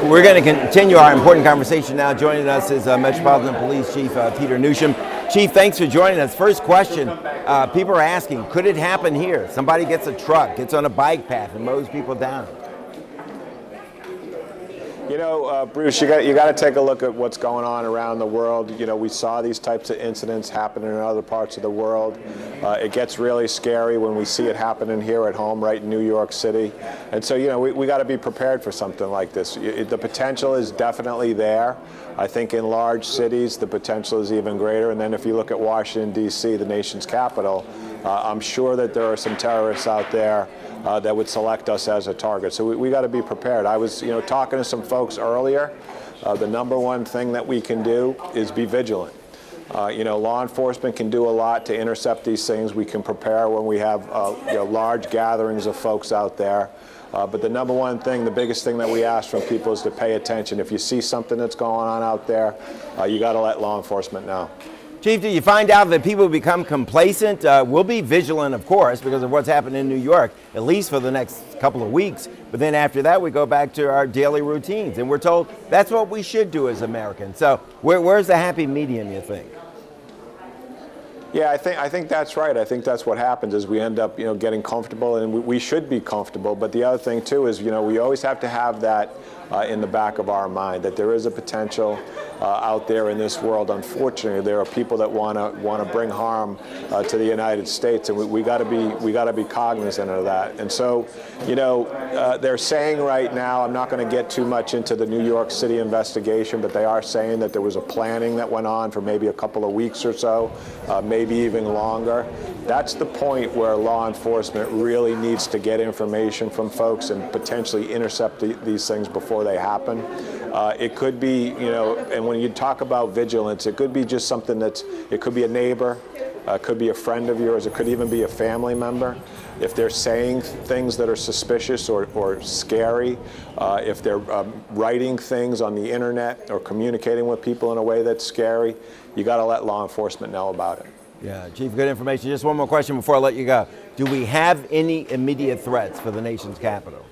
We're going to continue our important conversation now. Joining us is Metropolitan Police Chief Peter Newsham. Chief, thanks for joining us. First question, people are asking, could it happen here? Somebody gets a truck, gets on a bike path and mows people down. You know, Bruce, you got to take a look at what's going on around the world. You know, we saw these types of incidents happening in other parts of the world. It gets really scary when we see it happening here at home, right in New York City. And so, you know, we got to be prepared for something like this. The potential is definitely there. I think in large cities, the potential is even greater. And then if you look at Washington, D.C., the nation's capital, I'm sure that there are some terrorists out there that would select us as a target. So we got to be prepared. I was, talking to some folks earlier. The number one thing that we can do is be vigilant. Law enforcement can do a lot to intercept these things. We can prepare when we have large gatherings of folks out there. But the number one thing, the biggest thing that we ask from people is to pay attention. If you see something that's going on out there, you got to let law enforcement know. Chief, did you find out that people become complacent? We'll be vigilant, of course, because of what's happened in New York, at least for the next couple of weeks. But then after that, we go back to our daily routines. And we're told that's what we should do as Americans. So where's the happy medium, you think? Yeah, I think that's right. I think that's what happens is we end up, getting comfortable, and we should be comfortable. But the other thing too is, we always have to have that in the back of our mind that there is a potential out there in this world. Unfortunately, there are people that want to bring harm to the United States, and we got to be cognizant of that. And so, they're saying right now, I'm not going to get too much into the New York City investigation, but they are saying that there was a planning that went on for maybe a couple of weeks or so, maybe even longer. That's the point where law enforcement really needs to get information from folks and potentially intercept these things before they happen. It could be, and when you talk about vigilance, it could be just something it could be a neighbor, it could be a friend of yours, it could even be a family member. If they're saying things that are suspicious or scary, if they're writing things on the internet or communicating with people in a way that's scary, you got to let law enforcement know about it. Yeah, Chief, good information. Just one more question before I let you go. Do we have any immediate threats for the nation's capital?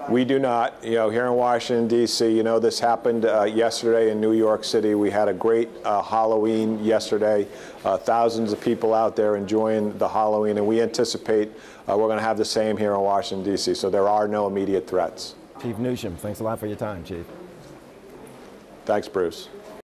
We do not. Here in Washington, D.C., this happened yesterday in New York City. We had a great Halloween yesterday. Thousands of people out there enjoying the Halloween, and we anticipate we're going to have the same here in Washington, D.C., so there are no immediate threats. Chief Newsham, thanks a lot for your time, Chief. Thanks, Bruce.